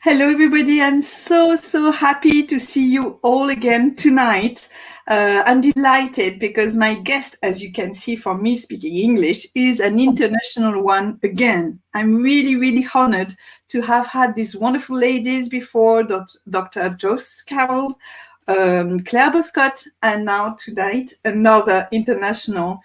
Hello, everybody. I'm so happy to see you all again tonight. I'm delighted because my guest, as you can see from me speaking English, is an international one again. I'm really honored to have had these wonderful ladies before, Dr. Joyce Carroll, Claire Boscott, and now tonight, another international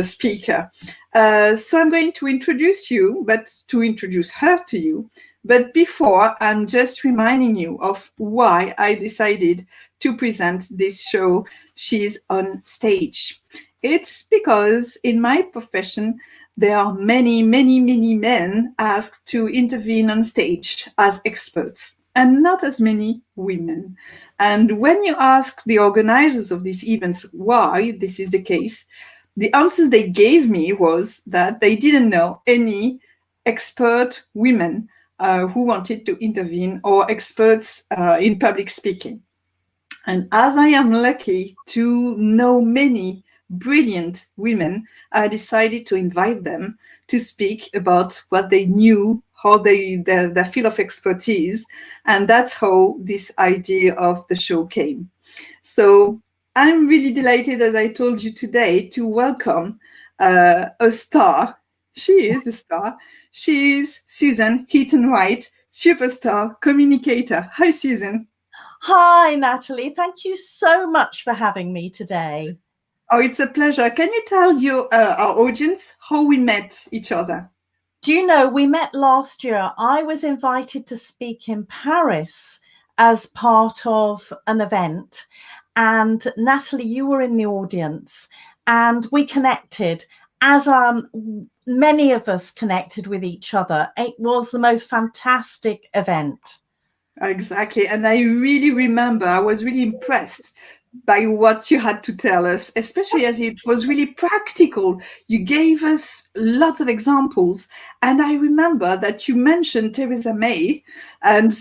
speaker. So I'm going to introduce you, but to introduce her to you. But before, I'm just reminding you of why I decided to present this show, She's on Stage. It's because in my profession, there are many men asked to intervene on stage as experts, and not as many women. And when you ask the organizers of these events why this is the case, the answers they gave me was that they didn't know any expert women who wanted to intervene or experts in public speaking. And as I am lucky to know many brilliant women, I decided to invite them to speak about what they knew, how their field of expertise. And that's how this idea of the show came. So I'm really delighted, as I told you today, to welcome a star. She is a star. She's Susan Heaton Wright, superstar communicator. Hi, Susan. Hi, Nathalie. Thank you so much for having me today. Oh, it's a pleasure. Can you tell our audience how we met each other? Do you know, we met last year. I was invited to speak in Paris as part of an event. And Nathalie, you were in the audience and we connected as many of us connected with each other. It was the most fantastic event. Exactly. And I really remember, I was really impressed by what you had to tell us, especially as it was really practical. You gave us lots of examples. And I remember that you mentioned Theresa May and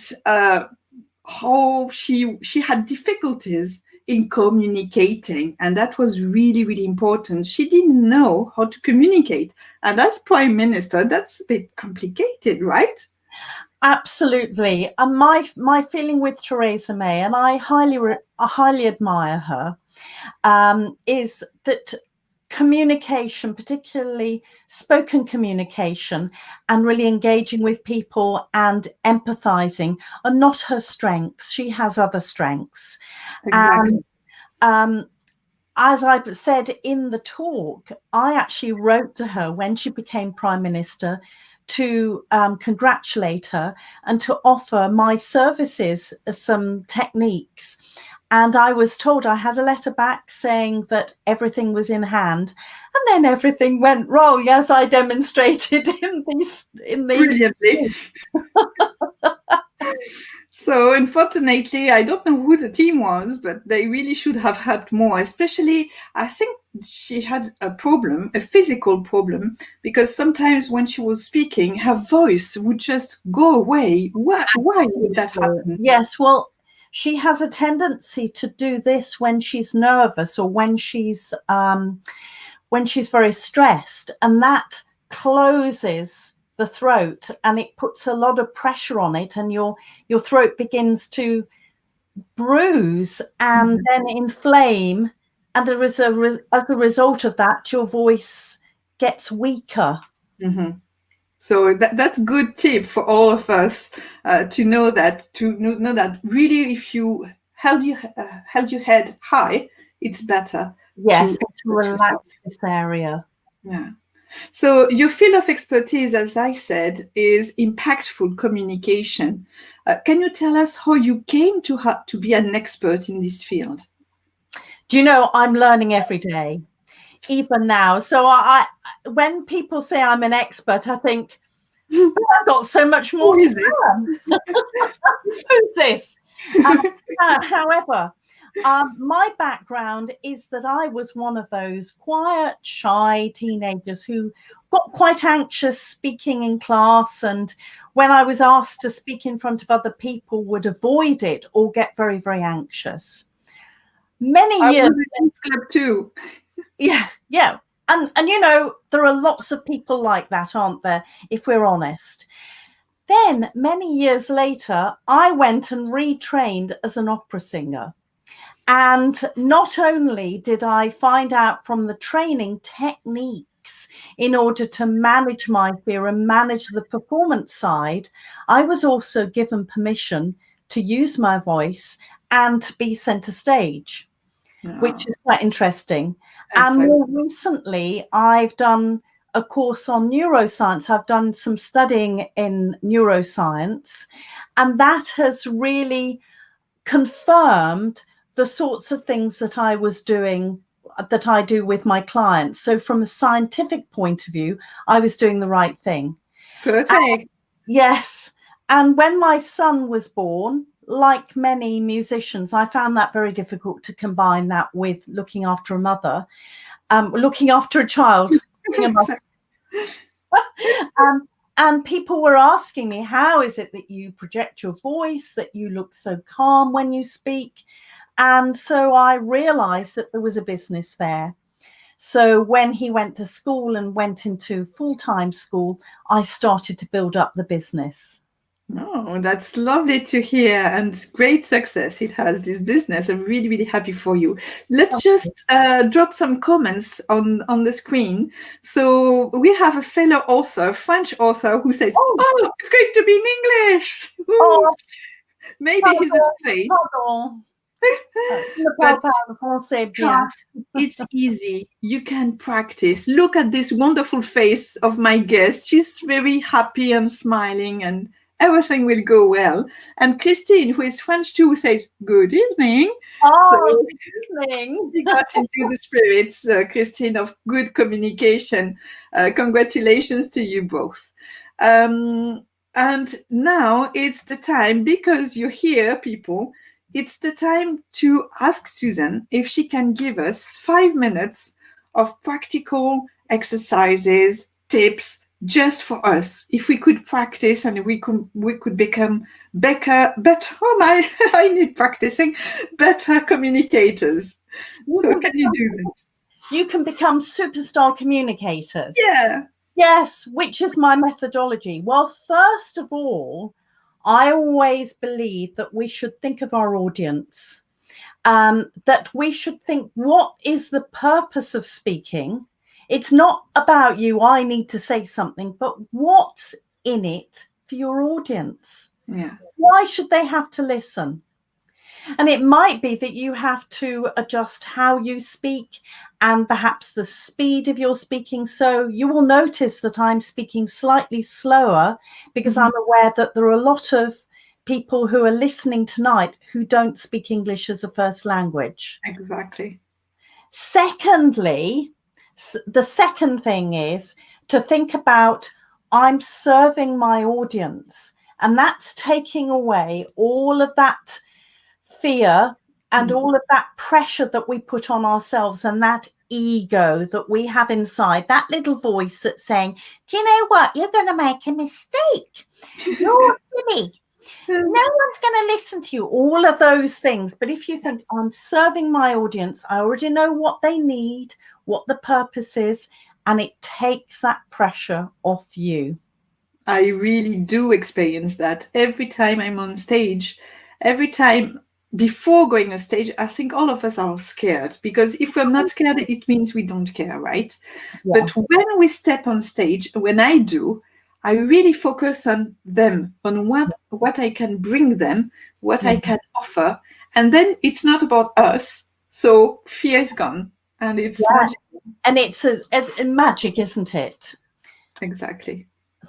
how she had difficulties in communicating. And that was really important. She didn't know how to communicate. And as Prime Minister, that's a bit complicated, right? Absolutely. And my feeling with Theresa May, and I highly admire her, is that communication, particularly spoken communication and really engaging with people and empathizing, are not her strengths. She has other strengths. Exactly. And as I said in the talk, I actually wrote to her when she became Prime Minister to congratulate her and to offer my services, some techniques. And I was told I had a letter back saying that everything was in hand, and then everything went wrong, as I demonstrated in these. Brilliantly. So unfortunately, I don't know who the team was, but they really should have helped more. Especially, I think she had a problem, a physical problem, because sometimes when she was speaking, her voice would just go away. Why would that happen? Yes, well, she has a tendency to do this when she's nervous or when she's very stressed, and that closes the throat and it puts a lot of pressure on it, and your throat begins to bruise and then inflame, and there is as a result of that, your voice gets weaker. So that's good tip for all of us to know that really, if you held your head high, it's better. Yes, to relax this area. Yeah. So your field of expertise, as I said, is impactful communication. Can you tell us how you came to be an expert in this field? Do you know, I'm learning every day, even now. So when people say I'm an expert, I think, I've got so much more to learn. Who's this? However, my background is that I was one of those quiet, shy teenagers who got quite anxious speaking in class, and when I was asked to speak in front of other people, would avoid it or get very, very anxious. Many years too. Yeah. And you know, there are lots of people like that, aren't there, if we're honest. Then many years later, I went and retrained as an opera singer. And not only did I find out from the training techniques in order to manage my fear and manage the performance side, I was also given permission to use my voice and to be centre stage, which is quite interesting. And more recently, I've done a course on neuroscience. I've done some studying in neuroscience, and that has really confirmed the sorts of things that I was doing, that I do with my clients. So from a scientific point of view, I was doing the right thing. Perfect. Yes. And when my son was born, like many musicians, I found that very difficult to combine that with looking after a mother, looking after a child. And people were asking me, how is it that you project your voice, that you look so calm when you speak? And so I realized that there was a business there. So when he went to school and went into full-time school, I started to build up the business. Oh, that's lovely to hear, and great success it has, this business. I'm really, really happy for you. Let's just drop some comments on the screen. So we have a fellow author, French author, who says, oh, it's going to be in English. Oh, maybe he's afraid. But it's easy. You can practice. Look at this wonderful face of my guest. She's very happy and smiling, and everything will go well. And Christine, who is French too, says, good evening. Oh, good evening. She got into the spirits, Christine, of good communication. Congratulations to you both. And now it's the time, because you're here, people, it's the time to ask Susan if she can give us 5 minutes of practical exercises, tips, just for us. If we could practice and we could become better. Oh my, I need practicing. Better communicators. So can you do that? You can become superstar communicators. Yeah. Yes, which is my methodology. Well, first of all, I always believe that we should think of our audience, that we should think, what is the purpose of speaking? It's not about you, I need to say something, but what's in it for your audience? Yeah. Why should they have to listen? And it might be that you have to adjust how you speak and perhaps the speed of your speaking. So you will notice that I'm speaking slightly slower because I'm aware that there are a lot of people who are listening tonight who don't speak English as a first language. Exactly. Secondly, the second thing is to think about, I'm serving my audience, and that's taking away all of that fear and all of that pressure that we put on ourselves, and that ego that we have inside, that little voice that's saying, do you know what, you're going to make a mistake, you're silly, no one's going to listen to you, all of those things. But if you think, I'm serving my audience, I already know what they need, what the purpose is, and it takes that pressure off you. I really do experience that every time I'm on stage. Every time before going on stage, I think all of us are scared, because if we're not scared, it means we don't care, right? Yeah. But when we step on stage, when I do, I really focus on them, on what I can bring them, what I can offer. And then it's not about us. So fear is gone, and it's magic. And it's a magic, isn't it? Exactly.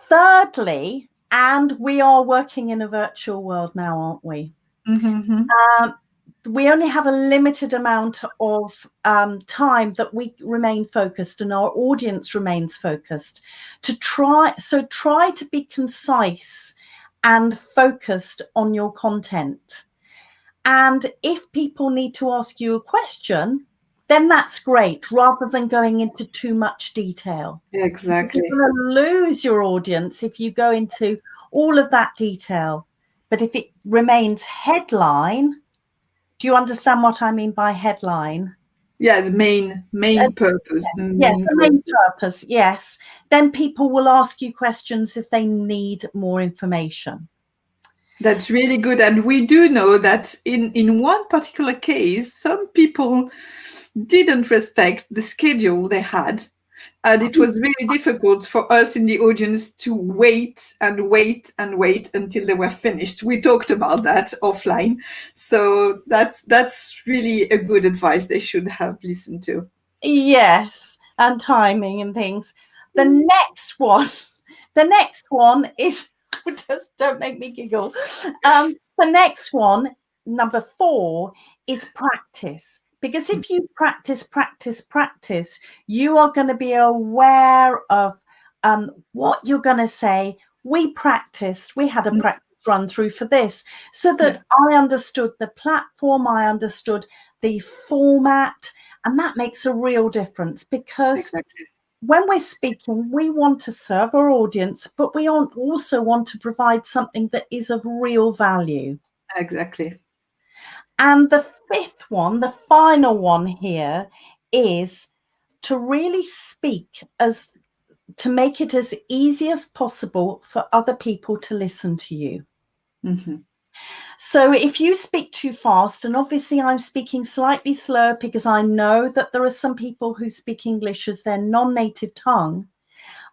Thirdly, and we are working in a virtual world now, aren't we? We only have a limited amount of time that we remain focused and our audience remains focused. Try to be concise and focused on your content. And if people need to ask you a question, then that's great, rather than going into too much detail. Exactly. You're going to lose your audience if you go into all of that detail. But if it remains headline, do you understand what I mean by headline? Yeah, the main purpose. The Yes, main the main purpose, yes. Then people will ask you questions if they need more information. That's really good. And we do know that in one particular case, some people didn't respect the schedule they had. And it was really difficult for us in the audience to wait and wait and wait until they were finished. We talked about that offline. So that's really a good advice they should have listened to. Yes, and timing and things. The next one is, just don't make me giggle. The next one, number 4, is practice. Because if you practice, you are going to be aware of what you're going to say. We practiced. We had a practice run through for this, so that I understood the platform, I understood the format, and that makes a real difference, because when we're speaking, we want to serve our audience, but we also want to provide something that is of real value. Exactly. And the 5th one, the final one here, is to really speak to make it as easy as possible for other people to listen to you. Mm-hmm. So if you speak too fast, and obviously I'm speaking slightly slower because I know that there are some people who speak English as their non-native tongue,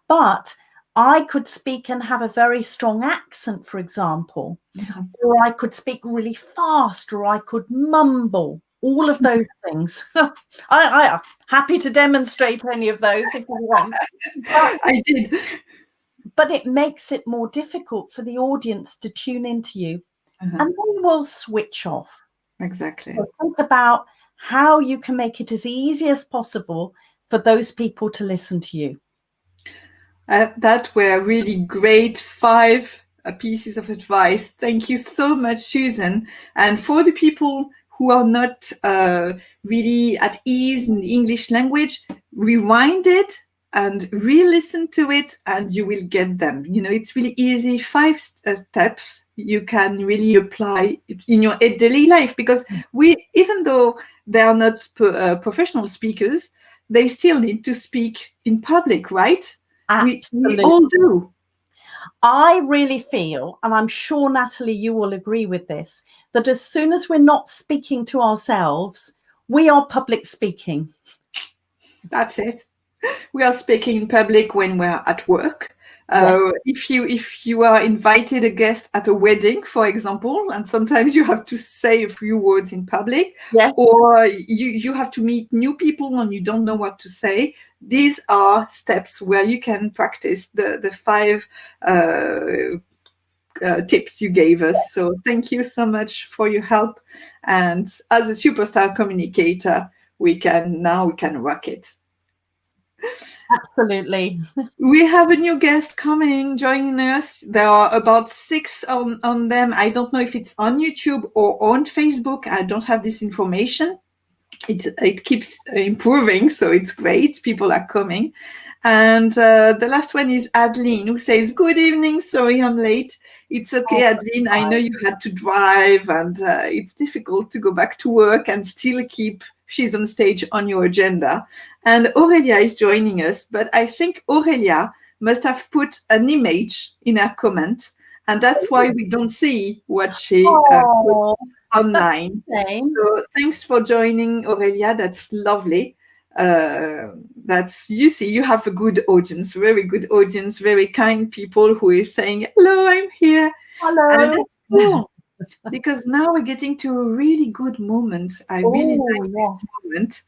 but I could speak and have a very strong accent, for example, or I could speak really fast, or I could mumble, all of those things. I'm happy to demonstrate any of those if you want. I did. But it makes it more difficult for the audience to tune into you, and they will switch off. Exactly. So think about how you can make it as easy as possible for those people to listen to you. That were really great 5 pieces of advice. Thank you so much, Susan. And for the people who are not really at ease in the English language, rewind it and re-listen to it, and you will get them. You know, it's really easy. 5 steps you can really apply in your daily life, because even though they are not professional speakers, they still need to speak in public, right? We all do. I really feel, and I'm sure, Nathalie, you will agree with this, that as soon as we're not speaking to ourselves, we are public speaking. That's it. We are speaking in public when we're at work. If you are invited a guest at a wedding, for example, and sometimes you have to say a few words in public, or you have to meet new people and you don't know what to say, these are steps where you can practice the 5 tips you gave us. So thank you so much for your help. And as a superstar communicator, we can rock it. Absolutely. We have a new guest coming, joining us. There are about 6 on them. I don't know if it's on YouTube or on Facebook. I don't have this information. It keeps improving, so it's great. People are coming. And the last one is Adeline, who says, "Good evening. Sorry I'm late." It's okay, Adeline. I know you had to drive, and it's difficult to go back to work and still keep She's on Stage on your agenda. And Aurelia is joining us, but I think Aurelia must have put an image in her comment, and that's why we don't see what she put online. So thanks for joining, Aurelia. That's lovely. You see, you have a good audience, very good audience, very kind people who is saying, "Hello, I'm here." Hello. And that's cool. Because now we're getting to a really good moment. I really like this moment.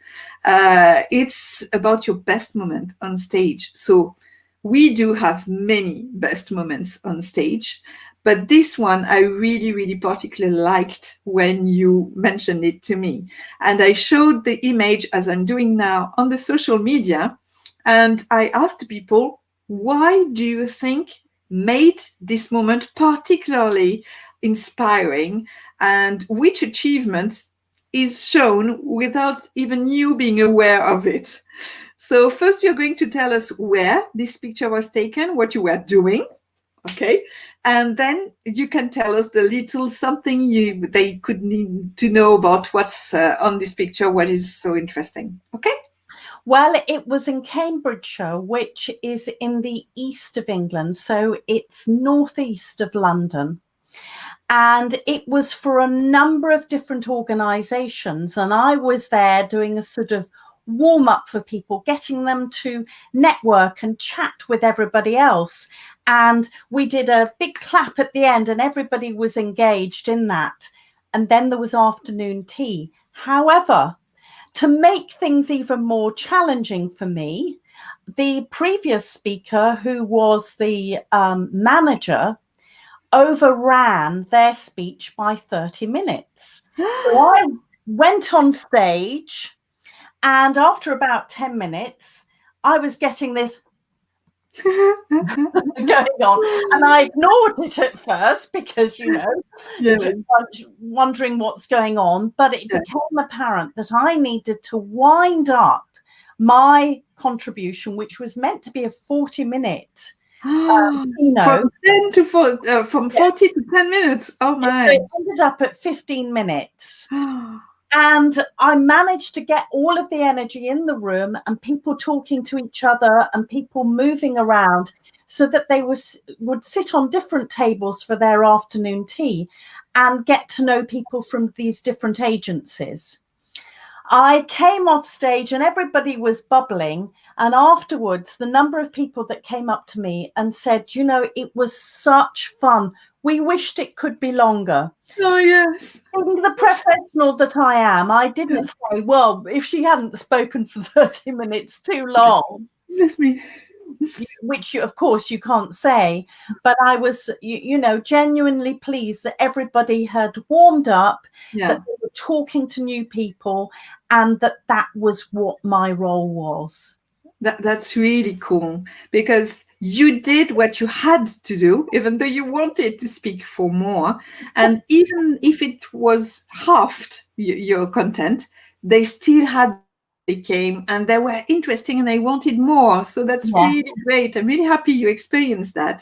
It's about your best moment on stage. So we do have many best moments on stage, but this one I really, really particularly liked when you mentioned it to me. And I showed the image, as I'm doing now, on the social media, and I asked people, why do you think made this moment particularly inspiring, and which achievements is shown without even you being aware of it? So first you're going to tell us where this picture was taken, what you were doing, Okay, and then you can tell us the little something they could need to know about what's on this picture, what is so interesting. Okay. Well, it was in Cambridgeshire, which is in the east of England, so it's northeast of London. And it was for a number of different organisations, and I was there doing a sort of warm up for people, getting them to network and chat with everybody else. And we did a big clap at the end, and everybody was engaged in that. And then there was afternoon tea. However, to make things even more challenging for me, the previous speaker, who was the manager, overran their speech by 30 minutes. So I went on stage, and after about 10 minutes, I was getting this going on, and I ignored it at first because, just wondering what's going on, but it became apparent that I needed to wind up my contribution, which was meant to be a 40-minute from 40 to 10 minutes. Oh my. So it ended up at 15 minutes. And I managed to get all of the energy in the room and people talking to each other and people moving around so that they would sit on different tables for their afternoon tea and get to know people from these different agencies. I came off stage and everybody was bubbling. And afterwards, the number of people that came up to me and said, it was such fun. We wished it could be longer. Oh, yes. Being the professional that I am, I didn't say, well, if she hadn't spoken for 30 minutes too long. That's me. Which, of course, you can't say. But I was, genuinely pleased that everybody had warmed up, that they were talking to new people, and that was what my role was. That's really cool, because you did what you had to do, even though you wanted to speak for more. And even if it was halved, your content, they still had, they came and they were interesting and they wanted more. So that's really great. I'm really happy you experienced that.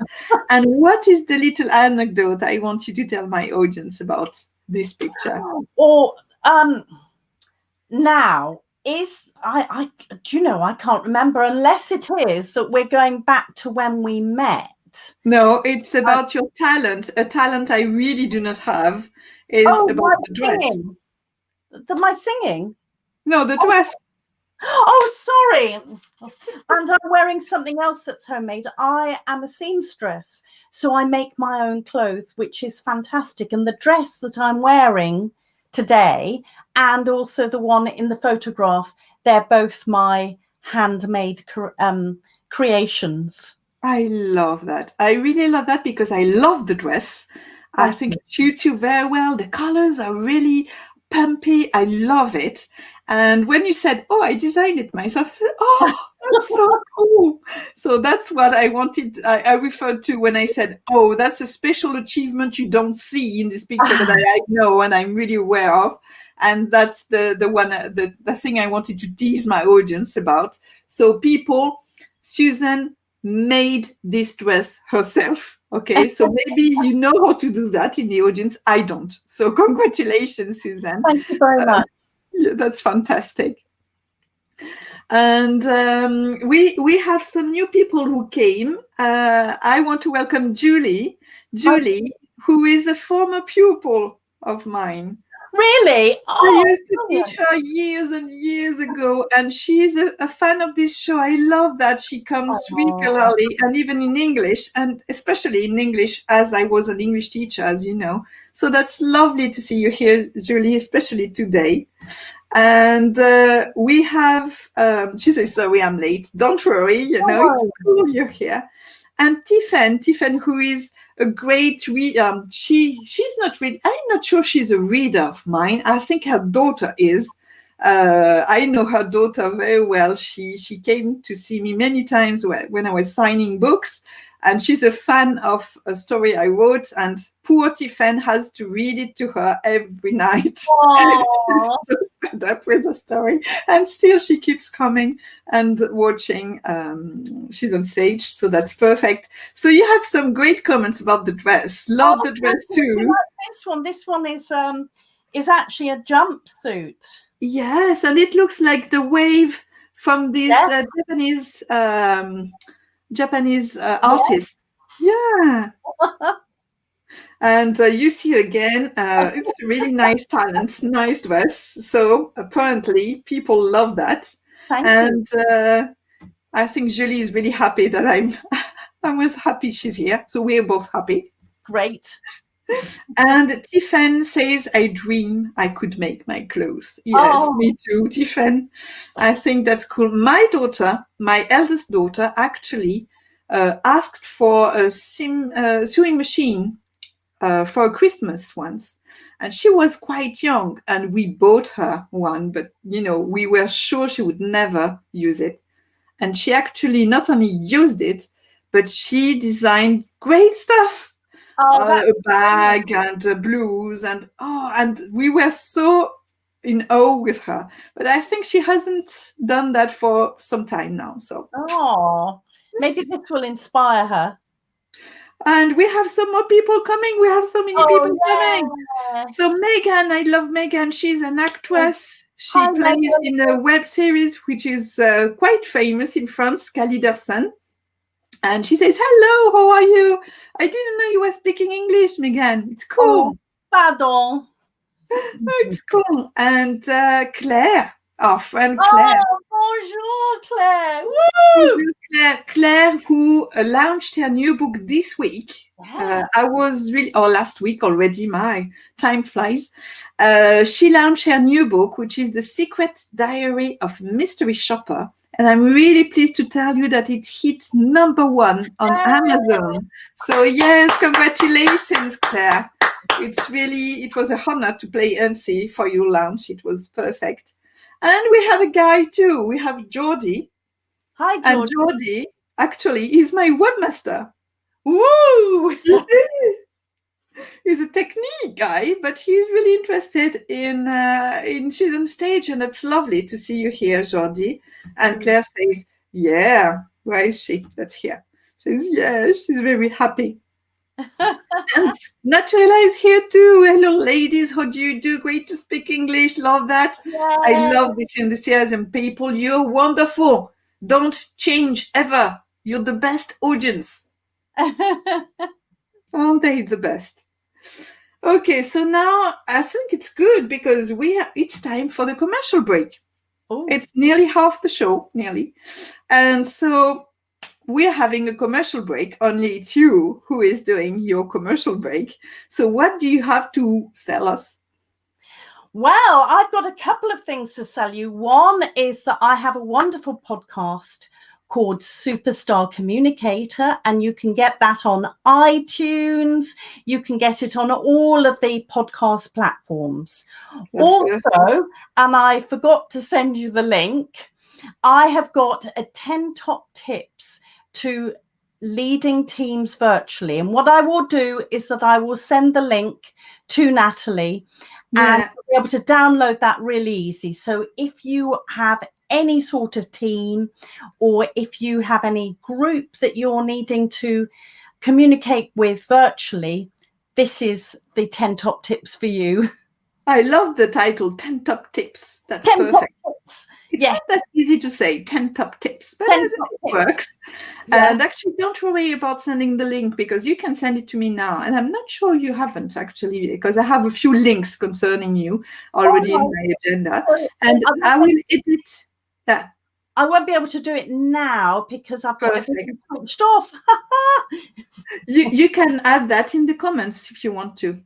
And what is the little anecdote I want you to tell my audience about this picture? Or now is, I can't remember, unless it is that we're going back to when we met. No, it's about your talent. A talent I really do not have is about the dress. Singing. My singing? No, the dress. Oh, sorry. And I'm wearing something else that's homemade. I am a seamstress, so I make my own clothes, which is fantastic. And the dress that I'm wearing today and also the one in the photograph, they're both my handmade creations. I love that. I really love that because I love the dress. I think it suits you very well. The colors are really pumpy. I love it. And when you said, I designed it myself, I said, that's so cool. So that's what I wanted. I referred to when I said, that's a special achievement you don't see in this picture, but I know and I'm really aware of. And that's the one, the thing I wanted to tease my audience about. So people, Susan made this dress herself. Okay, so maybe you know how to do that in the audience. I don't. So congratulations, Susan. Thank you very much. Yeah, that's fantastic. And we have some new people who came. I want to welcome Julie. Julie, who is a former pupil of mine. Really? I used to teach her years and years ago, and she's a fan of this show. I love that she comes regularly, and even in English, and especially in English, as I was an English teacher, as you know. So that's lovely to see you here, Julie, especially today. And we have, she says, sorry, I'm late. Don't worry, it's cool you're here. And Tiffen, who is a great reader. She's not reading. I'm not sure she's a reader of mine. I think her daughter is. I know her daughter very well. She came to see me many times when I was signing books, and she's a fan of a story I wrote, and poor Tiffen has to read it to her every night. She's so fed up with the story, and still she keeps coming and watching. She's on stage, so that's perfect. So you have some great comments about the dress. Love the dress too. This one is actually a jumpsuit. Yes, and it looks like the wave from this Japanese artist. Yeah. And you see again, it's really nice talent, nice dress. So apparently people love that. Thank you. I think Julie is really happy that I was happy she's here. So we're both happy. Great. And Tiffen says, I dream I could make my clothes. Yes, me too, Tiffen. I think that's cool. My daughter, my eldest daughter, actually asked for a sewing machine for Christmas once. And she was quite young, and we bought her one, but, we were sure she would never use it. And she actually not only used it, but she designed great stuff. A bag and a blouse and we were so in awe with her. But I think she hasn't done that for some time now. So maybe this will inspire her. And we have some more people coming. We have so many people coming. So Megan, I love Megan. She's an actress. She plays in a web series which is quite famous in France, Caliderson. And she says, hello, how are you? I didn't know you were speaking English, Megan. It's cool. Pardon. It's cool. And Claire, our friend Claire. Bonjour, Claire. Woo! Bonjour, Claire, who launched her new book this week. I was last week already, my time flies. She launched her new book, which is The Secret Diary of Mystery Shopper. And I'm really pleased to tell you that it hit #1 on Amazon. So yes, congratulations, Claire. It was a honor to play MC for your launch. It was perfect. And we have a guy too. We have Jordi. Hi, Jordi. And Jordi actually is my webmaster. Woo! He's a technique guy, but he's really interested in she's on stage, and it's lovely to see you here, Jordi. And Claire says, yeah, where is she? That's here. Says, yeah, she's very happy. And Nathalie is here too. Hello, ladies. How do you do? Great to speak English. Love that. Yeah. I love this enthusiasm. People, you're wonderful. Don't change ever. You're the best audience. Aren't they the best? Okay, so now I think it's good because it's time for the commercial break. It's nearly half the show, and so we're having a commercial break. Only it's you who is doing your commercial break. So what do you have to sell us? Well, I've got a couple of things to sell you. One is that I have a wonderful podcast called Superstar Communicator, and you can get that on iTunes. You can get it on all of the podcast platforms. Also, and I forgot to send you the link, I have got a 10 top tips to leading teams virtually. And what I will do is that I will send the link to Nathalie and you'll be able to download that really easy. So if you have any sort of team, or if you have any group that you're needing to communicate with virtually, this is the 10 top tips for you. I love the title, 10 top tips. That's 10 perfect. Tips. It's not that easy to say, 10 top tips, but it works. Yeah. And actually, don't worry about sending the link, because you can send it to me now. And I'm not sure you haven't, actually, because I have a few links concerning you already in my agenda. And I will edit. Yeah. I won't be able to do it now because I've got everything switched off. you can add that in the comments if you want to.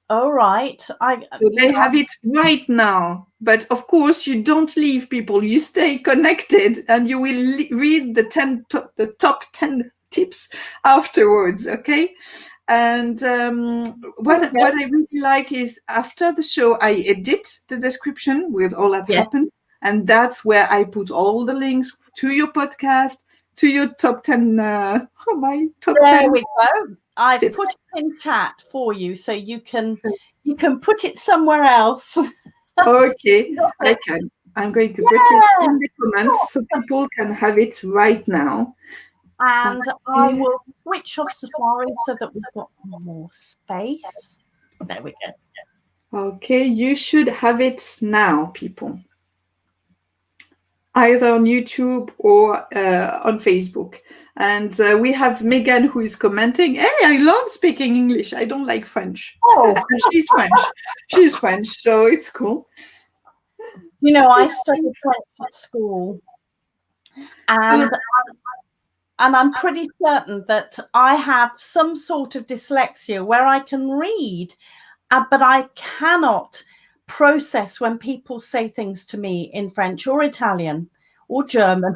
All right. So they have it right now. But of course, you don't leave, people. You stay connected, and you will read the top 10 tips afterwards, okay? And what I really like is after the show, I edit the description with all that happened. And that's where I put all the links to your podcast, to your top 10. My top 10. There we go. I've put it in chat for you, so you can put it somewhere else. Okay, I can. I'm going to put it in the comments so people can have it right now. And I will switch off Safari so that we've got more space. There we go. Okay, you should have it now, people. Either on YouTube or on Facebook. And we have Megan who is commenting, hey, I love speaking English. I don't like French. Oh, she's French. She's French, so it's cool. You know, I studied French at school. And I'm pretty certain that I have some sort of dyslexia where I can read, but I cannot process when people say things to me in French or Italian or German.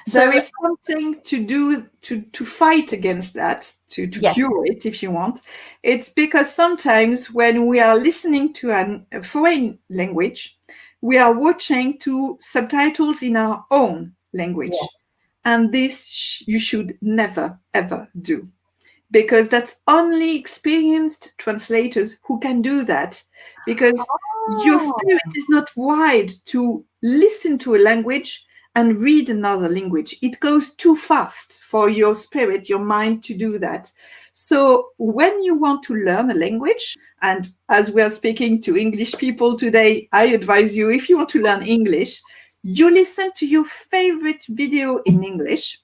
So it's something to do to fight against that, to cure it if you want. It's because sometimes when we are listening to a foreign language, we are watching to subtitles in our own language. Yeah. And this you should never, ever do. Because that's only experienced translators who can do that. Because your spirit is not wired to listen to a language and read another language. It goes too fast for your spirit, your mind to do that. So when you want to learn a language, and as we are speaking to English people today, I advise you, if you want to learn English, you listen to your favorite video in English.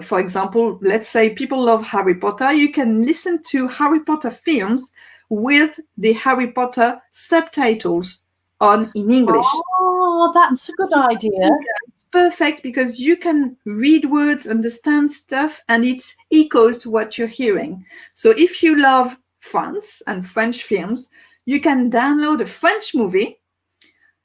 For example, let's say people love Harry Potter. You can listen to Harry Potter films with the Harry Potter subtitles on in English. Oh, that's a good idea. It's perfect because you can read words, understand stuff, and it echoes to what you're hearing. So if you love France and French films, you can download a French movie.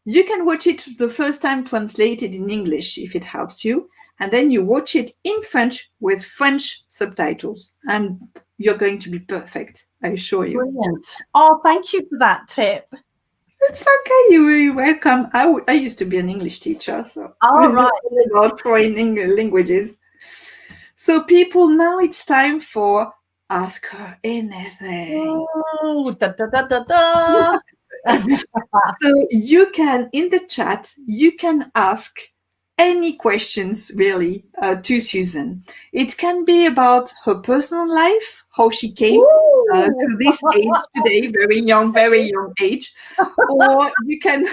You can watch it the first time translated in English if it helps you. And then you watch it in French with French subtitles. And you're going to be perfect, I assure you. Brilliant. Oh, thank you for that tip. It's okay. You're very welcome. I used to be an English teacher. So about foreign languages. So people, now it's time for Ask Her Anything. Oh, da, da, da, da, da. So you can, in the chat, you can ask any questions really to Susan. It can be about her personal life, how she came to this age today, very young age. Or you can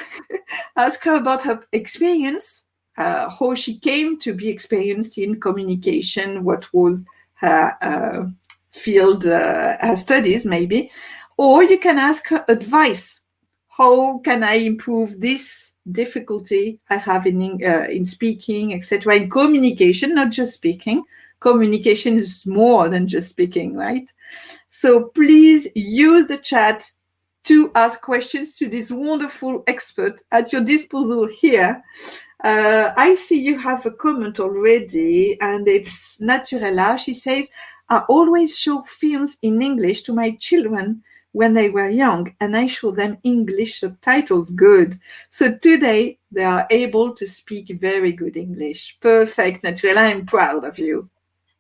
ask her about her experience, how she came to be experienced in communication, what was her field, her studies maybe. Or you can ask her advice. How can I improve this difficulty I have in speaking, etc., in communication, not just speaking. Communication is more than just speaking, right? So please use the chat to ask questions to this wonderful expert at your disposal here. I see you have a comment already, and it's Naturella. She says, I always show films in English to my children when they were young, and I show them English subtitles. Good. So today they are able to speak very good English. Perfect, Naturella. I'm proud of you.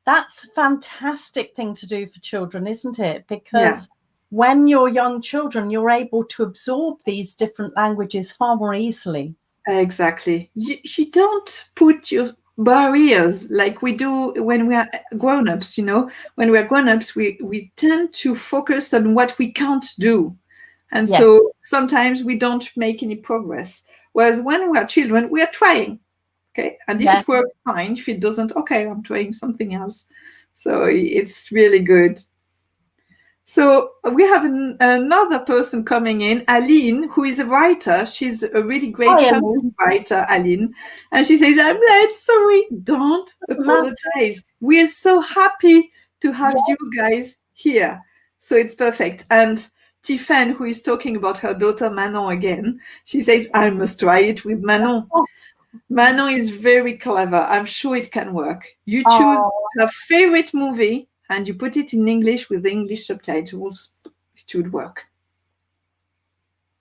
That's a fantastic thing to do for children, isn't it? Because when you're young children, you're able to absorb these different languages far more easily. Exactly. You don't put your barriers like we do when we are grown-ups. When we are grown-ups, we tend to focus on what we can't do, and so sometimes we don't make any progress. Whereas when we are children, we are trying, okay, and if it works, fine. If it doesn't, okay, I'm trying something else. So it's really good. So we have another person coming in, Aline, who is a writer. She's a really great writer, Aline. And she says, I'm late, sorry. Don't apologize. We are so happy to have you guys here. So it's perfect. And Tiffany, who is talking about her daughter Manon again, she says, I must try it with Manon. Manon is very clever. I'm sure it can work. You choose Oh, her favorite movie and you put it in English with English subtitles. It should work.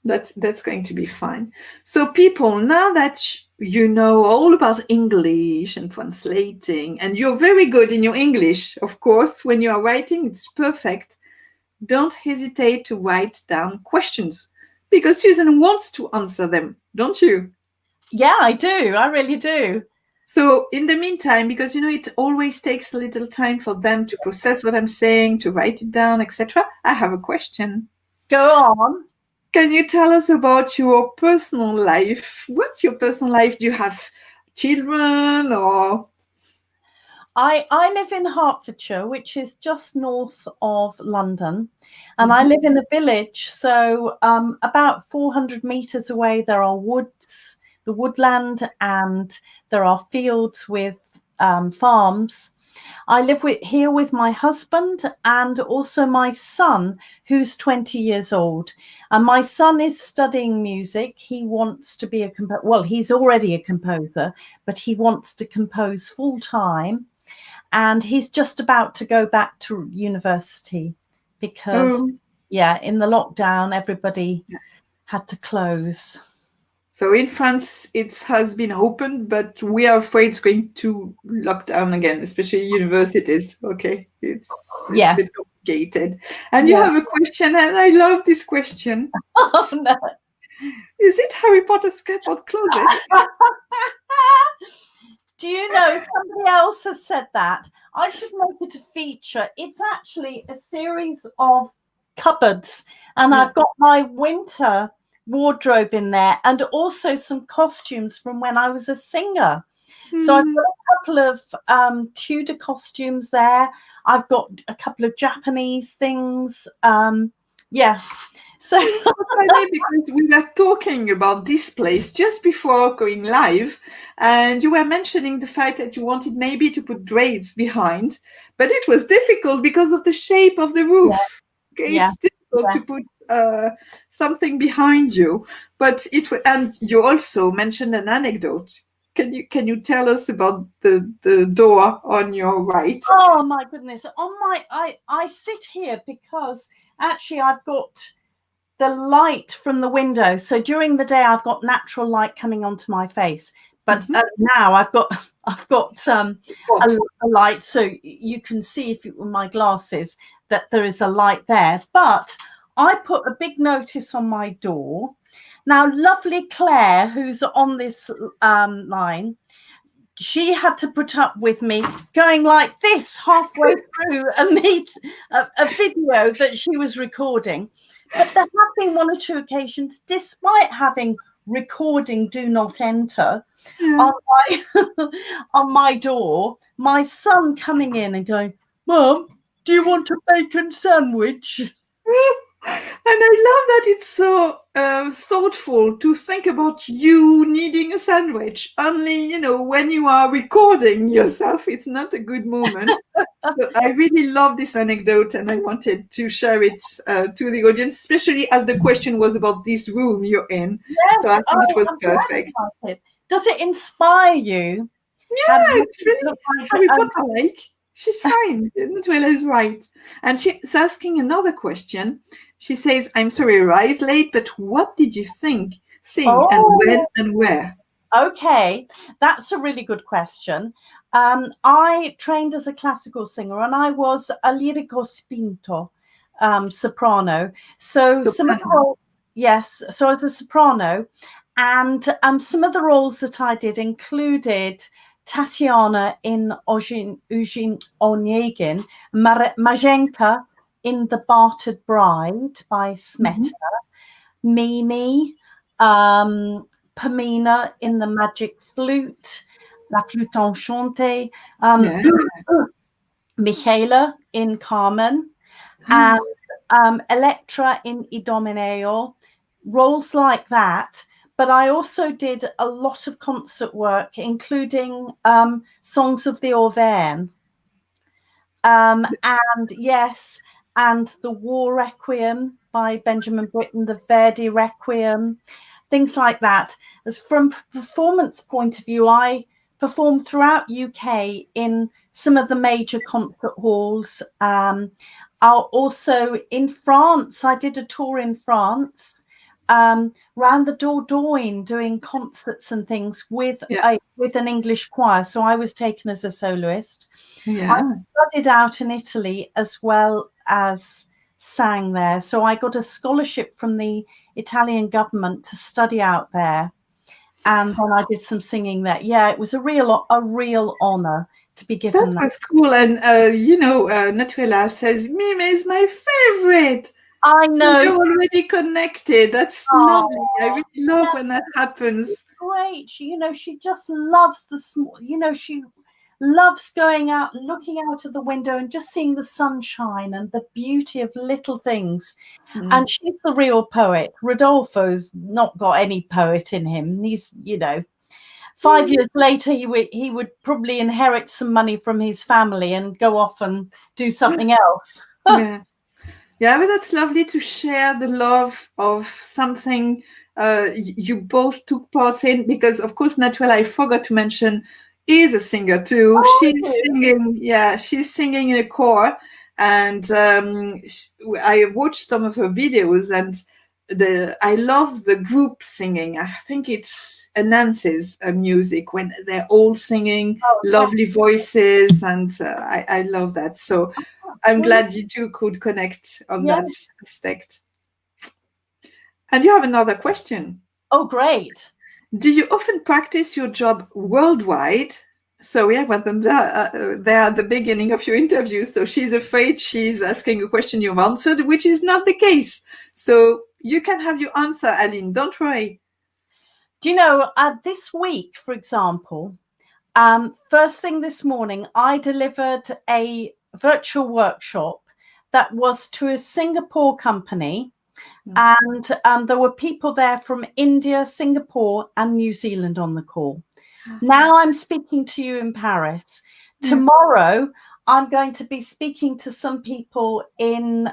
That's going to be fine. So people, now that you know all about English and translating, and you're very good in your English, of course, when you are writing, it's perfect. Don't hesitate to write down questions because Susan wants to answer them, don't you? yeah, I do. I really do. So in the meantime, because it always takes a little time for them to process what I'm saying, to write it down, etc., I have a question. Go on. Can you tell us about your personal life? What's your personal life? Do you have children or? I live in Hertfordshire, which is just north of London, and I live in a village. So about 400 meters away, there are woods, the woodland, and there are fields with farms. I live here with my husband and also my son, who's 20 years old. And my son is studying music. He wants to be well, he's already a composer, but he wants to compose full time. And he's just about to go back to university because, in the lockdown, everybody had to close. So in France, it has been opened, but we are afraid it's going to lock down again, especially universities. Okay, it's a bit complicated. And you have a question, and I love this question. Oh, no. Is it Harry Potter's cupboard closet? Do you know somebody else has said that? I should make it a feature. It's actually a series of cupboards, and I've got my winter wardrobe in there and also some costumes from when I was a singer. So I've got a couple of Tudor costumes there. I've got a couple of Japanese things. So because we were talking about this place just before going live, and you were mentioning the fact that you wanted maybe to put drapes behind, but it was difficult because of the shape of the roof. It's difficult to put something behind you, but and you also mentioned an anecdote. Can you tell us about the door on your right? Oh my goodness! I sit here because actually I've got the light from the window. So during the day I've got natural light coming onto my face, but now I've got a light, so you can see if with my glasses that there is a light there. But I put a big notice on my door. Now, lovely Claire, who's on this line, she had to put up with me going like this halfway through a video that she was recording. But there have been one or two occasions, despite having recording do not enter on my door, my son coming in and going, "Mum, do you want a bacon sandwich?" And I love that it's so thoughtful to think about you needing a sandwich. Only, when you are recording yourself, it's not a good moment. So I really love this anecdote and I wanted to share it to the audience, especially as the question was about this room you're in. Yes. So I think it was perfect. Does it inspire you? Yeah, it's really Harry Potter-like. She's fine. Nathalie is right. And she's asking another question. She says, "I'm sorry I arrived late, but what did you sing and when and where?" Okay, that's a really good question. I trained as a classical singer and I was a lirico spinto soprano. So some of the roles, so I was a soprano, and some of the roles that I did included Tatiana in Eugene Onegin, Majenka in The Bartered Bride by Smeta, Mimi, Pamina in The Magic Flute, La Flûte Enchantée, Michaela in Carmen, and Electra in Idomeneo, roles like that. But I also did a lot of concert work, including songs of the Auvergne. And the War Requiem by Benjamin Britten, the Verdi Requiem, things like that. As from performance point of view, I performed throughout UK in some of the major concert halls. Also in France, I did a tour in France, round the Dordogne, doing concerts and things with an English choir. So I was taken as a soloist. I studied out in Italy as well as sang there. So I got a scholarship from the Italian government to study out there. And then I did some singing there. Yeah, it was a real honor to be given that. That was cool. And, Nathalie says, Mime is my favorite. I know. So you're already connected. That's lovely. I really love when that happens. Great. She just loves the small, she loves going out, looking out of the window and just seeing the sunshine and the beauty of little things. And she's the real poet. Rodolfo's not got any poet in him. He's, 5 years later, he would probably inherit some money from his family and go off and do something else. Yeah, but that's lovely to share the love of something you both took part in, because, of course, Nathalie, I forgot to mention, is a singer too. She's singing in a choir, and I watched some of her videos, and I love the group singing. I think it enhances music when they're all singing, lovely voices, and I love that. So I'm glad you two could connect on that aspect. And you have another question. Oh, great. Do you often practice your job worldwide? So we have them there at the beginning of your interview. So she's afraid she's asking a question you've answered, which is not the case. So you can have your answer, Aline. Don't worry. Do you know, this week, for example, first thing this morning, I delivered a virtual workshop that was to a Singapore company. And there were people there from India, Singapore, and New Zealand on the call. Now I'm speaking to you in Paris. Tomorrow, I'm going to be speaking to some people in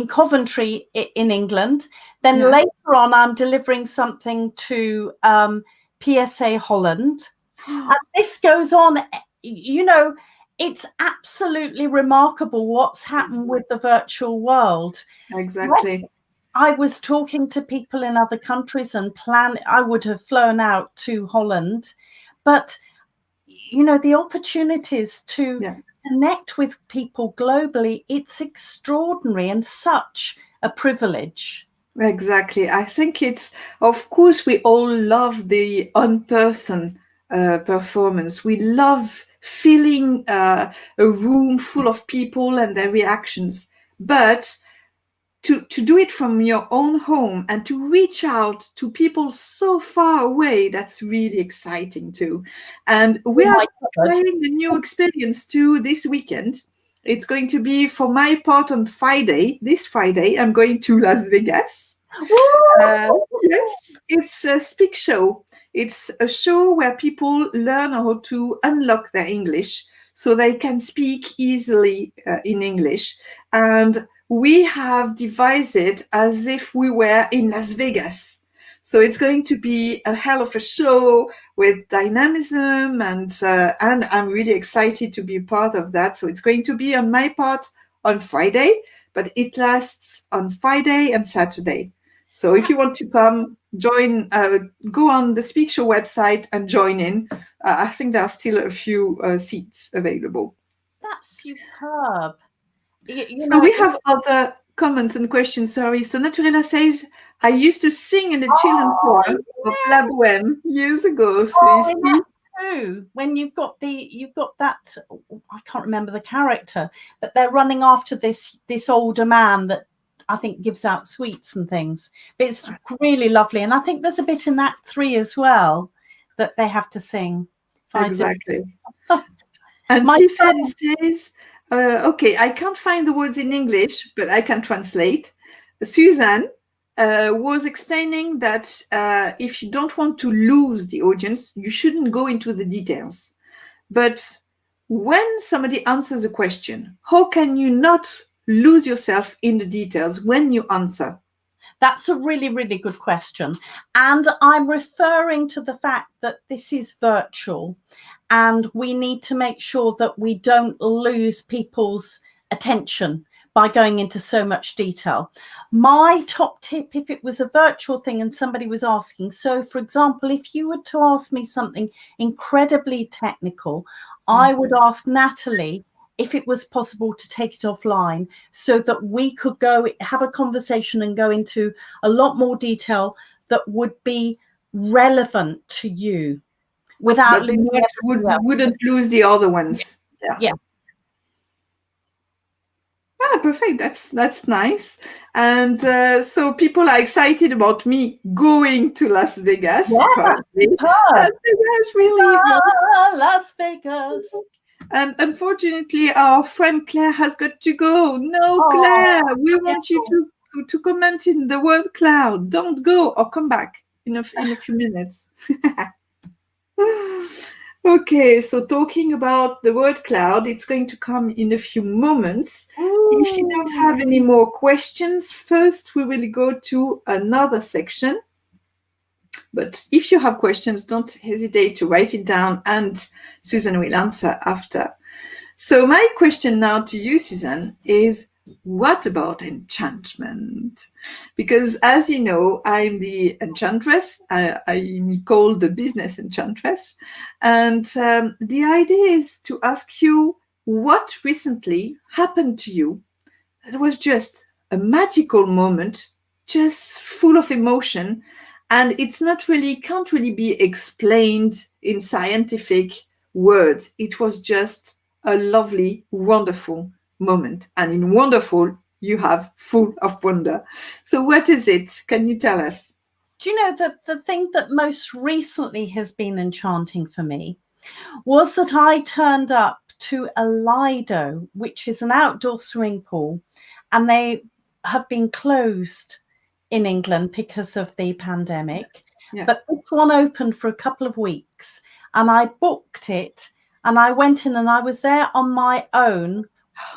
Coventry in England. Then later on, I'm delivering something to PSA Holland. And this goes on, it's absolutely remarkable what's happened with the virtual world. Exactly. I was talking to people in other countries and I would have flown out to Holland. But, the opportunities to connect with people globally, it's extraordinary and such a privilege. Exactly. I think of course, we all love the on-person performance. We love feeling a room full of people and their reactions, but to do it from your own home and to reach out to people so far away, that's really exciting too. And we are trying a new experience too this weekend. It's going to be, for my part, on this Friday, I'm going to Las Vegas. Yes, it's a speak show. It's a show where people learn how to unlock their English so they can speak easily in English. And we have devised it as if we were in Las Vegas. So it's going to be a hell of a show with dynamism, and I'm really excited to be part of that. So it's going to be on my part on Friday, but it lasts on Friday and Saturday. So if you want to come, join, go on the Speak Show website and join in. I think there are still a few seats available. That's superb. So we have other comments and questions. Sorry. So Nathalie says, I used to sing in the children's choir of La Bohème years ago. So you see, too. When you've got that, I can't remember the character, but they're running after this older man that I think gives out sweets and things. But it's really lovely, and I think there's a bit in Act 3 as well that they have to sing. Exactly. And Tiffany says, okay, I can't find the words in English, but I can translate. Susan was explaining that if you don't want to lose the audience, you shouldn't go into the details. But when somebody answers a question, how can you not lose yourself in the details when you answer? That's a really, really good question. And I'm referring to the fact that this is virtual and we need to make sure that we don't lose people's attention by going into so much detail. My top tip, if it was a virtual thing and somebody was asking, so for example, if you were to ask me something incredibly technical, I would ask Nathalie if it was possible to take it offline so that we could go have a conversation and go into a lot more detail that would be relevant to you without losing wouldn't lose the other ones. Yeah. Perfect. That's nice. And so people are excited about me going to Las Vegas. Yeah. Las Vegas, really. Las Vegas. And unfortunately, our friend Claire has got to go. No, Claire, we want you to comment in the word cloud. Don't go or come back in a few minutes. Okay, so talking about the word cloud, it's going to come in a few moments. Ooh. If you don't have any more questions, first we will go to another section. But if you have questions, don't hesitate to write it down and Susan will answer after. So my question now to you, Susan, is what about enchantment? Because as you know, I'm the enchantress. I'm called the business enchantress. And the idea is to ask you what recently happened to you. It was just a magical moment, just full of emotion. And it's can't really be explained in scientific words. It was just a lovely, wonderful moment. And in wonderful, you have full of wonder. So what is it? Can you tell us? Do you know that the thing that most recently has been enchanting for me was that I turned up to a Lido, which is an outdoor swimming pool, and they have been closed in England because of the pandemic. Yeah. But this one opened for a couple of weeks and I booked it and I went in and I was there on my own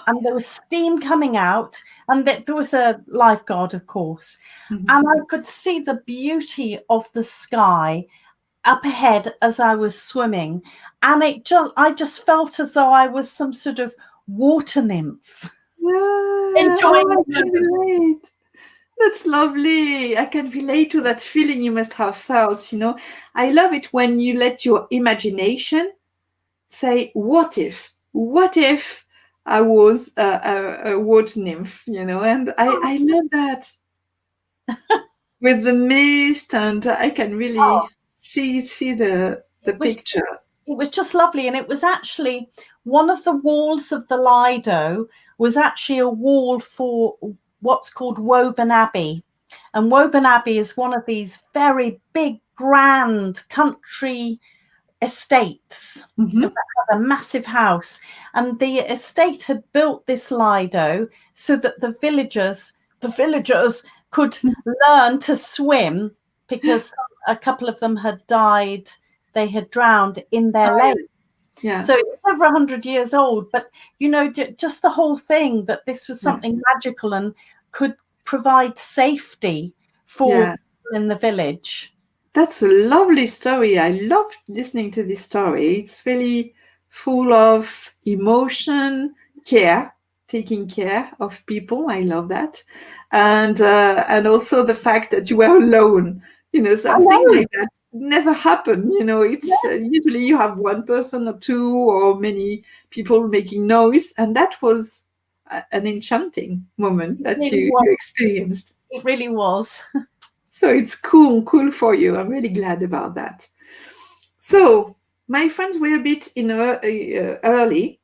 and there was steam coming out and there was a lifeguard, of course. Mm-hmm. And I could see the beauty of the sky up ahead as I was swimming. And I just felt as though I was some sort of water nymph. Enjoying it. That's lovely. I can relate to that feeling you must have felt, you know. I love it when you let your imagination say, what if I was a water nymph, you know, and I love that. With the mist and I can really see the picture. It was just lovely. And it was actually one of the walls of the Lido was actually a wall for what's called Woburn Abbey. And Woburn Abbey is one of these very big, grand country estates. Mm-hmm. That had a massive house. And the estate had built this Lido so that the villagers could learn to swim because a couple of them had died. They had drowned in their lake. Yeah. So it's over 100 years old, but you know, just the whole thing that this was something magical and could provide safety for people in the village. That's a lovely story. I love listening to this story. It's really full of emotion, care, taking care of people. I love that. And also the fact that you were alone. You know, something like that never happened. You know, it's usually you have one person or two or many people making noise. And that was an enchanting moment that you experienced. It really was. So it's cool for you. I'm really glad about that. So my friends were a bit early.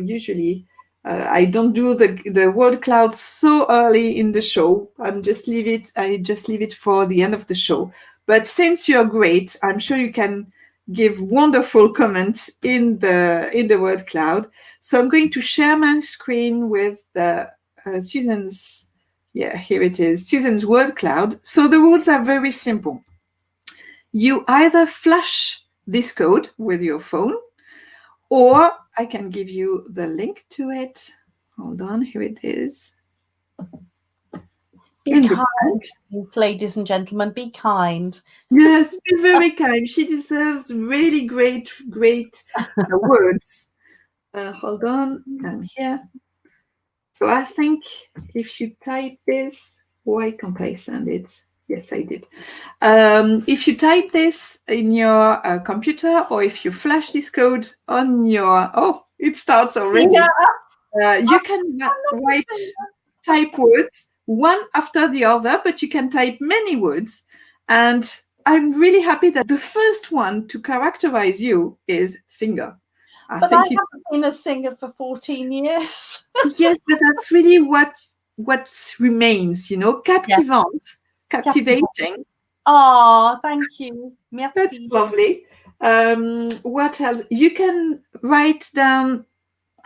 Usually I don't do the word cloud so early in the show. I just leave it for the end of the show. But since you're great, I'm sure you can give wonderful comments in the word cloud. So I'm going to share my screen with Susan's. Yeah, here it is, Susan's word cloud. So the rules are very simple. You either flash this code with your phone, or I can give you the link to it. Hold on, here it is. Be kind. kind. Ladies and gentlemen, be kind. Yes, be very kind. She deserves really great words. Hold on, I'm here. So I think if you type this, why can't I send it? Yes, I did. If you type this in your computer, or if you flash this code on your, it starts already. Yeah. You can type words one after the other, but you can type many words. And I'm really happy that the first one to characterize you is singer. I haven't been a singer for 14 years. Yes, but that's really what remains, captivating. Oh, thank you. Merci. That's lovely. What else? You can write down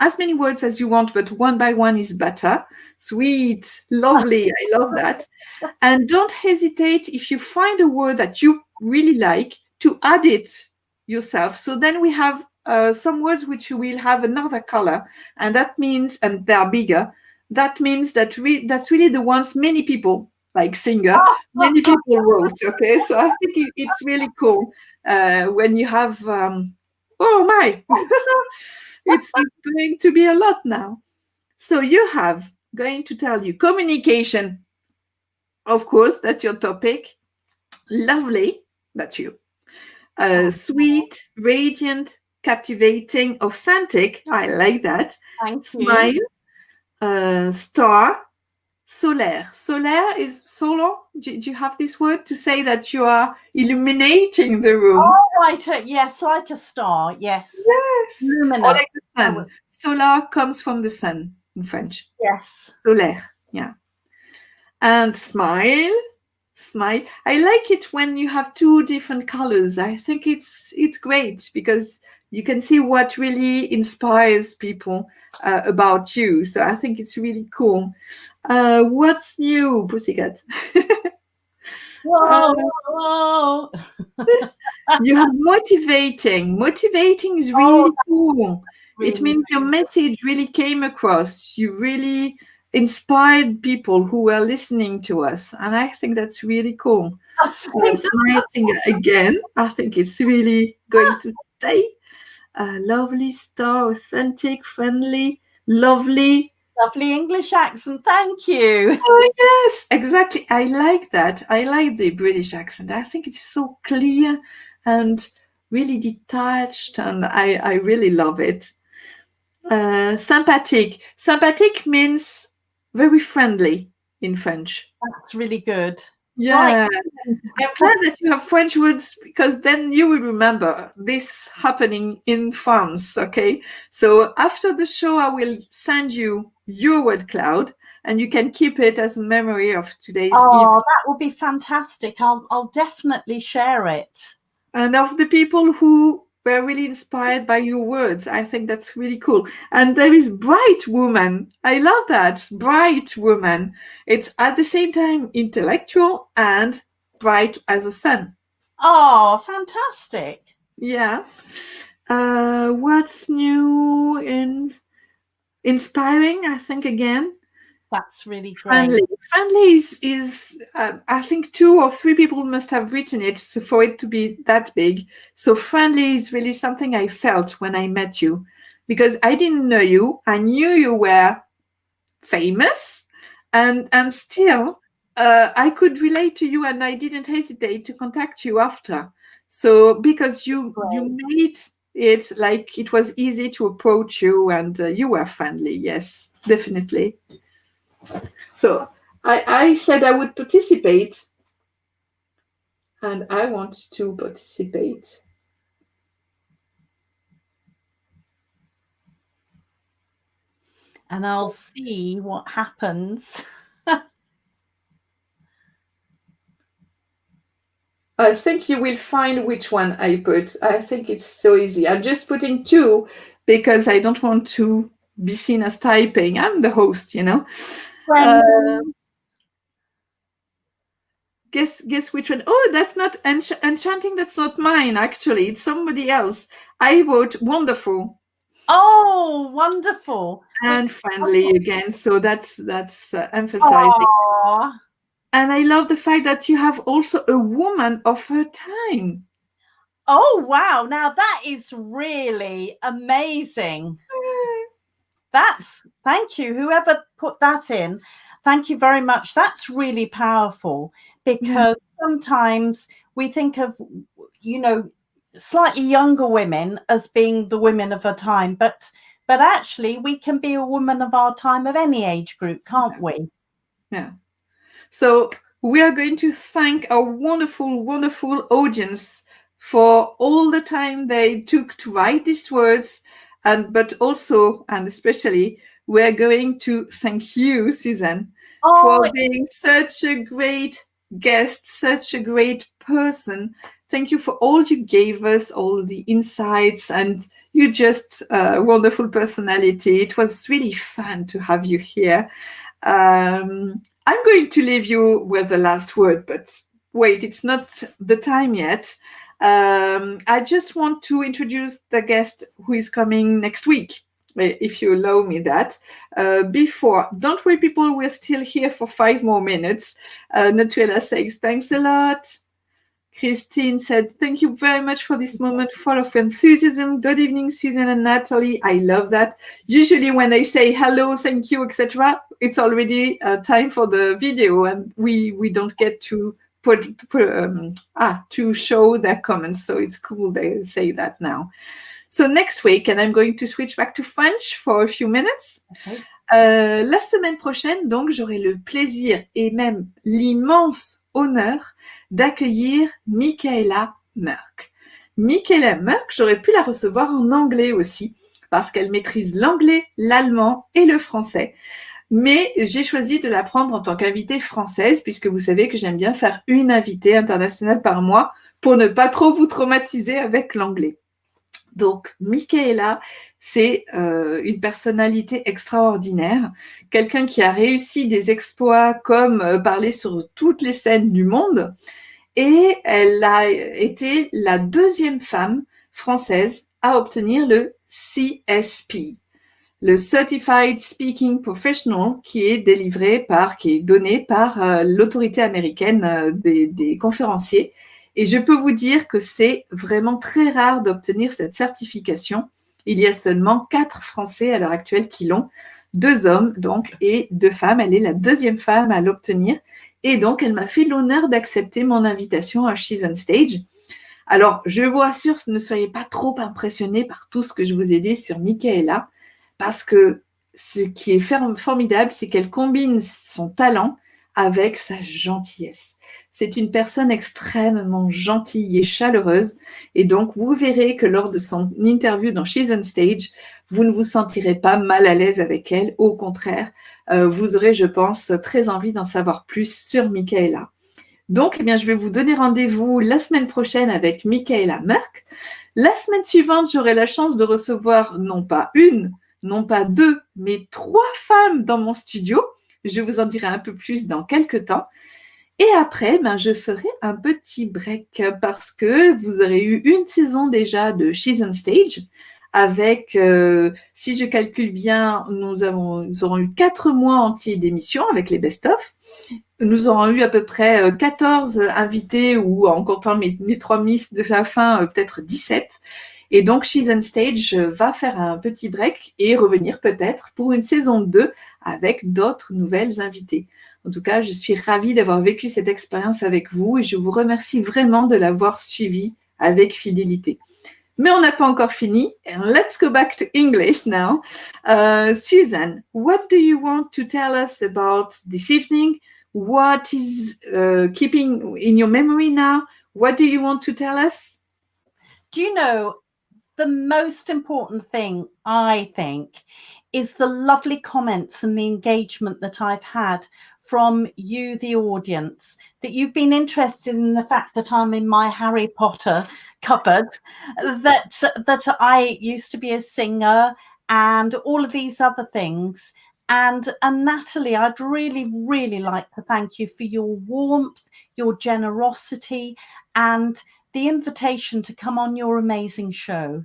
as many words as you want, but one by one is better. Sweet, lovely. I love that. And don't hesitate if you find a word that you really like to add it yourself. So then we have some words which will have another color, and that means, and they're bigger. That means that that's really the ones many people, like singer, many people wrote. Okay, so I think it's really cool when you have. Oh my, it's going to be a lot now. So you have going to tell you communication. Of course, that's your topic. Lovely, that's you. Sweet, radiant, captivating, authentic. I like that. Thank Smile, star, solaire. Solaire is solar. Do you have this word to say that you are illuminating the room? Oh, right. Yes, like a star. Yes. Yes. Luminous. Or like the sun. Solar comes from the sun in French. Yes. Solaire. Yeah. And smile. Smile. I like it when you have two different colors. I think it's great because you can see what really inspires people about you. So I think it's really cool. What's new, Pussycat? Whoa. You have motivating. Motivating is really cool. Really, it means your message really came across. You really inspired people who were listening to us. And I think that's really cool. Smile singer again. I think it's really going to stay. Lovely star, authentic, friendly, lovely. Lovely English accent. Thank you. Oh, yes, exactly. I like that. I like the British accent. I think it's so clear and really detached, and I really love it. Sympathique. Sympathique means very friendly in French. That's really good. Yeah. Right. I'm glad that you have French words, because then you will remember this happening in France, okay? So after the show, I will send you your word cloud, and you can keep it as a memory of today's evening. That would be fantastic. I'll definitely share it. And of the people who were really inspired by your words. I think that's really cool. And there is bright woman. I love that. Bright woman. It's at the same time intellectual and bright as a sun. Oh, fantastic. Yeah. What's new in inspiring? I think again. That's really great. Friendly. Friendly is I think 2 or 3 people must have written it for it to be that big. So friendly is really something I felt when I met you, because I didn't know you. I knew you were famous, and still I could relate to you, and I didn't hesitate to contact you after. So because you made it like it was easy to approach you, and you were friendly. Yes, definitely. So I said I would participate, and I want to participate. And I'll see what happens. I think you will find which one I put. I think it's so easy. I'm just putting 2 because I don't want to be seen as typing. I'm the host, you know. Guess which one? Oh, that's not enchanting. That's not mine, actually. It's somebody else. I wrote wonderful. Oh, wonderful. And friendly again. So that's emphasizing. Aww. And I love the fact that you have also a woman of her time. Oh, wow. Now that is really amazing. Thank you. Whoever put that in, thank you very much. That's really powerful because sometimes we think of, slightly younger women as being the women of our time, but actually we can be a woman of our time of any age group, can't we? Yeah. So we are going to thank our wonderful, wonderful audience for all the time they took to write these words. But also, and especially, we're going to thank you, Susan, for being such a great guest, such a great person. Thank you for all you gave us, all the insights, and you just a wonderful personality. It was really fun to have you here. I'm going to leave you with the last word, but wait, it's not the time yet. I just want to introduce the guest who is coming next week, if you allow me that. Before, don't worry, people, we're still here for 5 more minutes. Nathalie says, thanks a lot. Christine said, thank you very much for this moment full of enthusiasm. Good evening, Susan and Nathalie. I love that. Usually when they say hello, thank you, etc., it's already time for the video and we don't get to to show their comments. So it's cool they say that now. So next week, and I'm going to switch back to French for a few minutes. Okay. La semaine prochaine, donc, j'aurai le plaisir et même l'immense honneur d'accueillir Michaela Merck. Michaela Merck, j'aurais pu la recevoir en anglais aussi, parce qu'elle maîtrise l'anglais, l'allemand et le français. Mais j'ai choisi de la prendre en tant qu'invitée française, puisque vous savez que j'aime bien faire une invitée internationale par mois pour ne pas trop vous traumatiser avec l'anglais. Donc, Michaela, c'est une personnalité extraordinaire, quelqu'un qui a réussi des exploits comme parler sur toutes les scènes du monde, et elle a été la 2e femme française à obtenir le CSP, le Certified Speaking Professional, qui est donné par l'autorité américaine des conférenciers. Et je peux vous dire que c'est vraiment très rare d'obtenir cette certification. Il y a seulement 4 Français à l'heure actuelle qui l'ont, 2 hommes donc et 2 femmes. Elle est la 2e femme à l'obtenir. Et donc, elle m'a fait l'honneur d'accepter mon invitation à She's on Stage. Alors, je vous rassure, ne soyez pas trop impressionnés par tout ce que je vous ai dit sur Michaela, parce que ce qui est formidable, c'est qu'elle combine son talent avec sa gentillesse. C'est une personne extrêmement gentille et chaleureuse. Et donc, vous verrez que lors de son interview dans She's on Stage, vous ne vous sentirez pas mal à l'aise avec elle. Au contraire, vous aurez, je pense, très envie d'en savoir plus sur Michaela. Donc, eh bien, je vais vous donner rendez-vous la semaine prochaine avec Michaela Merck. La semaine suivante, j'aurai la chance de recevoir non pas une, non pas 2, mais 3 femmes dans mon studio. Je vous en dirai un peu plus dans quelques temps. Et après, je ferai un petit break parce que vous aurez eu une saison déjà de She's on Stage avec, si je calcule bien, nous aurons eu 4 mois entiers d'émissions avec les best-of. Nous aurons eu à peu près 14 invités ou en comptant mes 3 miss de la fin, peut-être 17. Et donc, She's on Stage va faire un petit break et revenir peut-être pour une saison 2 avec d'autres nouvelles invitées. En tout cas, je suis ravie d'avoir vécu cette expérience avec vous et je vous remercie vraiment de l'avoir suivie avec fidélité. Mais on n'a pas encore fini. And let's go back to English now. Susan, what do you want to tell us about this evening? What is keeping in your memory now? What do you want to tell us? Do you know, the most important thing, I think, is the lovely comments and the engagement that I've had from you, the audience, that you've been interested in the fact that I'm in my Harry Potter cupboard, that I used to be a singer and all of these other things. And Nathalie, I'd really, really like to thank you for your warmth, your generosity, and the invitation to come on your amazing show.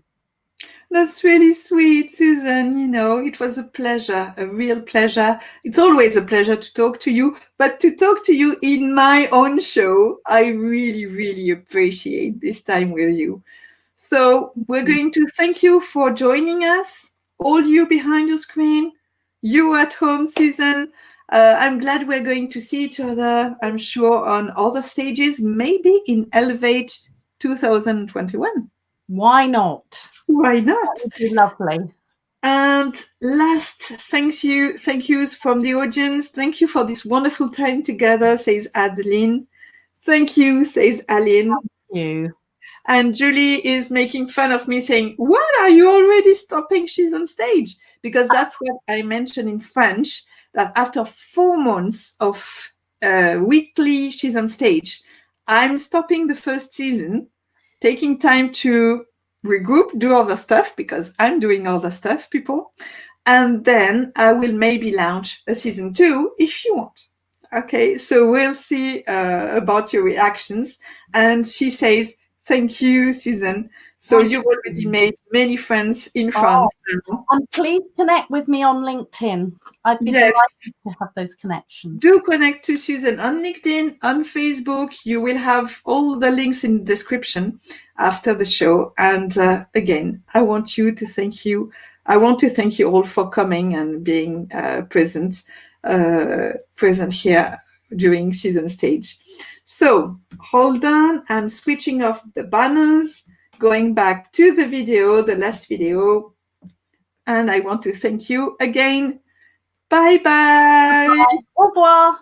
That's really sweet, Susan. You know, it was a pleasure, a real pleasure. It's always a pleasure to talk to you, but to talk to you in my own show, I really, really appreciate this time with you. So we're going to thank you for joining us, all you behind your screen, you at home, Susan. I'm glad we're going to see each other, I'm sure, on other stages, maybe in Elevate 2021. Why not? Why not? That would be lovely. And last, thank yous from the audience. Thank you for this wonderful time together, says Adeline. Thank you, says Aline. Thank you. And Julie is making fun of me saying, what, are you already stopping She's on Stage? Because that's what I mentioned in French, that after 4 months of weekly She's on Stage, I'm stopping the first season, taking time to regroup, do other stuff, because I'm doing other stuff, people. And then I will maybe launch a season 2 if you want. Okay, so we'll see about your reactions. And she says, thank you, Susan. So you've already made many friends in France now. And please connect with me on LinkedIn. I'd be delighted to have those connections. Do connect to Susan on LinkedIn, on Facebook. You will have all the links in the description after the show. And again, I want to thank you all for coming and being present here during She's on Stage. So hold on, I'm switching off the banners, going back to the video, the last video. And I want to thank you again. Bye-bye. Au revoir.